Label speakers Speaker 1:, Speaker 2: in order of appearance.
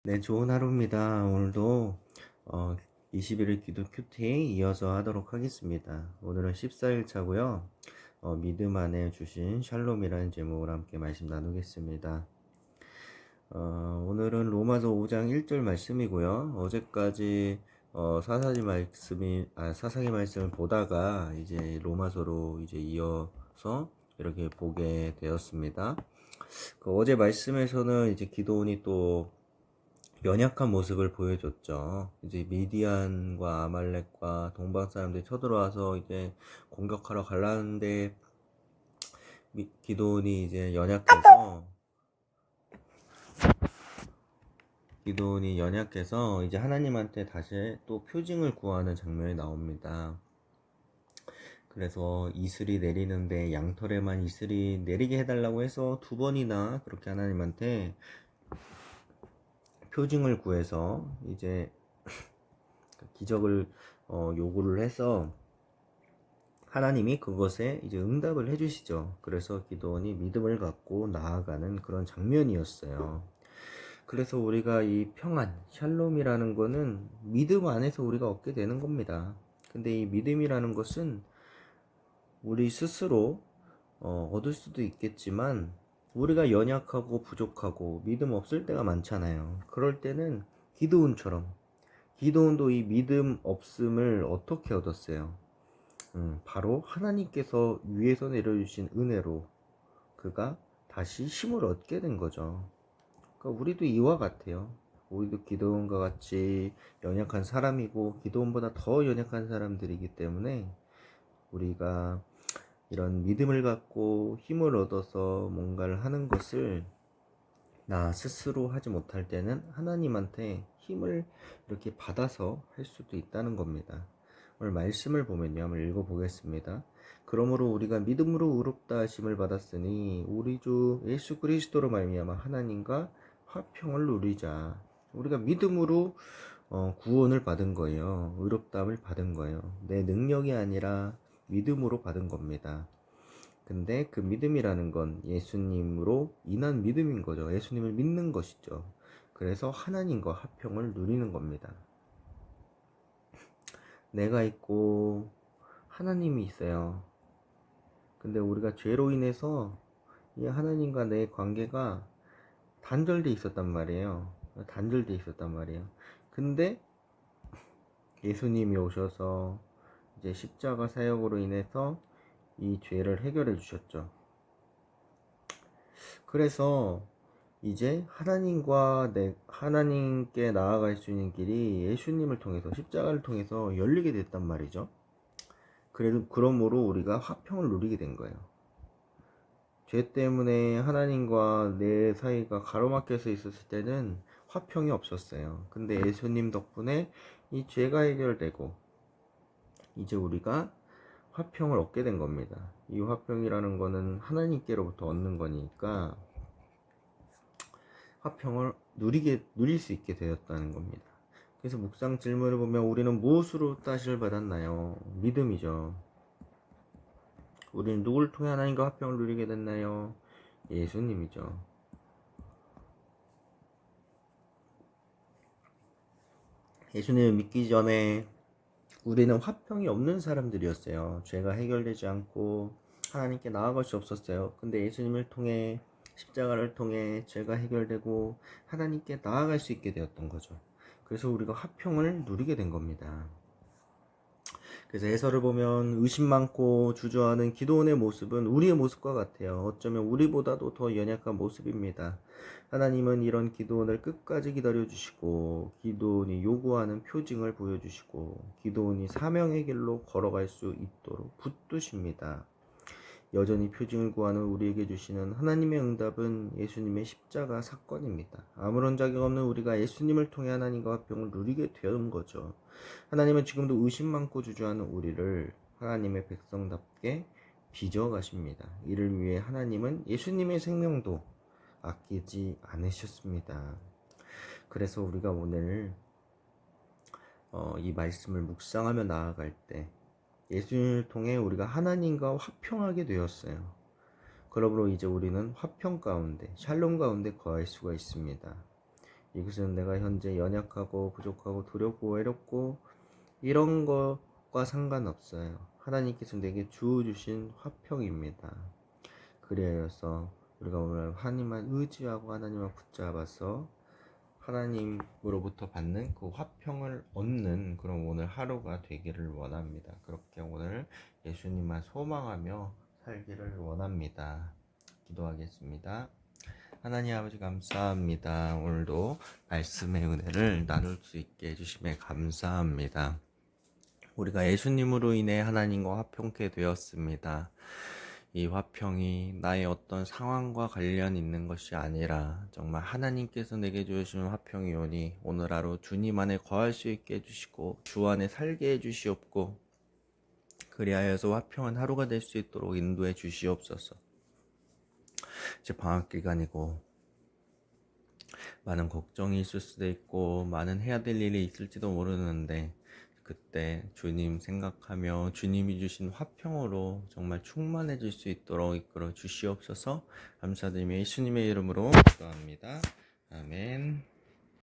Speaker 1: 네, 좋은 하루입니다. 오늘도 21일 기도 큐티 이어서 하도록 하겠습니다. 오늘은 14일 차고요. 믿음 안에 주신 샬롬이라는 제목으로 함께 말씀 나누겠습니다. 오늘은 로마서 5장 1절 말씀이고요. 어제까지 사사기 말씀을 보다가 이제 로마서로 이제 이어서 이렇게 보게 되었습니다. 어제 말씀에서는 이제 기도원이 또 연약한 모습을 보여줬죠. 이제 미디안과 아말렉과 동방 사람들이 쳐들어와서 이제 공격하러 가려는데 기도원이 이제 연약해서 이제 하나님한테 다시 또 표징을 구하는 장면이 나옵니다. 그래서 이슬이 내리는데 양털에만 이슬이 내리게 해달라고 해서 2번이나 그렇게 하나님한테 표징을 구해서 이제 기적을 요구를 해서 하나님이 그것에 이제 응답을 해주시죠. 그래서 기도원이 믿음을 갖고 나아가는 그런 장면이었어요. 그래서 우리가 이 평안, 샬롬이라는 거는 믿음 안에서 우리가 얻게 되는 겁니다. 근데 이 믿음이라는 것은 우리 스스로 얻을 수도 있겠지만 우리가 연약하고 부족하고 믿음 없을 때가 많잖아요. 그럴 때는 기도원도 이 믿음 없음을 어떻게 얻었어요? 바로 하나님께서 위에서 내려주신 은혜로 그가 다시 힘을 얻게 된 거죠. 그러니까 우리도 이와 같아요. 우리도 기도원과 같이 연약한 사람이고 기도원보다 더 연약한 사람들이기 때문에 우리가 이런 믿음을 갖고 힘을 얻어서 뭔가를 하는 것을 나 스스로 하지 못할 때는 하나님한테 힘을 이렇게 받아서 할 수도 있다는 겁니다. 오늘 말씀을 보면요, 한번 읽어보겠습니다. 그러므로 우리가 믿음으로 의롭다 하심을 받았으니 우리 주 예수 그리스도로 말미암아 하나님과 화평을 누리자. 우리가 믿음으로 구원을 받은 거예요. 의롭다함을 받은 거예요. 내 능력이 아니라 믿음으로 받은 겁니다. 근데 그 믿음이라는 건 예수님으로 인한 믿음인 거죠. 예수님을 믿는 것이죠. 그래서 하나님과 화평을 누리는 겁니다. 내가 있고 하나님이 있어요. 근데 우리가 죄로 인해서 이 하나님과 내 관계가 단절돼 있었단 말이에요. 근데 예수님이 오셔서 이제 십자가 사역으로 인해서 이 죄를 해결해 주셨죠. 그래서 이제 하나님께 나아갈 수 있는 길이 예수님을 통해서 십자가를 통해서 열리게 됐단 말이죠. 그러므로 우리가 화평을 누리게 된 거예요. 죄 때문에 하나님과 내 사이가 가로막혀서 있었을 때는 화평이 없었어요. 근데 예수님 덕분에 이 죄가 해결되고 이제 우리가 화평을 얻게 된 겁니다. 이 화평이라는 거는 하나님께로부터 얻는 거니까 화평을 누릴 수 있게 되었다는 겁니다. 그래서 묵상 질문을 보면 우리는 무엇으로 따시를 받았나요? 믿음이죠. 우리는 누굴 통해 하나님과 화평을 누리게 됐나요? 예수님이죠. 예수님을 믿기 전에 우리는 화평이 없는 사람들이었어요. 죄가 해결되지 않고 하나님께 나아갈 수 없었어요. 근데 예수님을 통해 십자가를 통해 죄가 해결되고 하나님께 나아갈 수 있게 되었던 거죠. 그래서 우리가 화평을 누리게 된 겁니다. 그래서 해설을 보면 의심 많고 주저하는 기도원의 모습은 우리의 모습과 같아요. 어쩌면 우리보다도 더 연약한 모습입니다. 하나님은 이런 기도원을 끝까지 기다려주시고 기도원이 요구하는 표징을 보여주시고 기도원이 사명의 길로 걸어갈 수 있도록 붙드십니다. 여전히 표징을 구하는 우리에게 주시는 하나님의 응답은 예수님의 십자가 사건입니다. 아무런 자격 없는 우리가 예수님을 통해 하나님과 화평을 누리게 된 거죠. 하나님은 지금도 의심 많고 주저하는 우리를 하나님의 백성답게 빚어가십니다. 이를 위해 하나님은 예수님의 생명도 아끼지 않으셨습니다. 그래서 우리가 오늘 이 말씀을 묵상하며 나아갈 때 예수님을 통해 우리가 하나님과 화평하게 되었어요. 그러므로 이제 우리는 화평 가운데, 샬롬 가운데 거할 수가 있습니다. 이것은 내가 현재 연약하고 부족하고 두렵고 외롭고 이런 것과 상관없어요. 하나님께서 내게 주신 화평입니다. 그래서 우리가 오늘 하나님만 의지하고 하나님만 붙잡아서 하나님으로부터 받는 그 화평을 얻는 그런 오늘 하루가 되기를 원합니다. 그렇게 오늘 예수님만 소망하며 살기를 원합니다. 기도하겠습니다. 하나님 아버지 감사합니다. 오늘도 말씀의 은혜를 나눌 수 있게 해주심에 감사합니다. 우리가 예수님으로 인해 하나님과 화평케 되었습니다. 이 화평이 나의 어떤 상황과 관련 있는 것이 아니라 정말 하나님께서 내게 주시는 화평이오니 오늘 하루 주님 안에 거할 수 있게 해주시고 주 안에 살게 해주시옵고 그리하여서 화평한 하루가 될 수 있도록 인도해 주시옵소서. 이제 방학 기간이고 많은 걱정이 있을 수도 있고 많은 해야 될 일이 있을지도 모르는데 그때 주님 생각하며 주님이 주신 화평으로 정말 충만해질 수 있도록 이끌어 주시옵소서. 감사드리며 예수님의 이름으로 기도합니다. 아멘.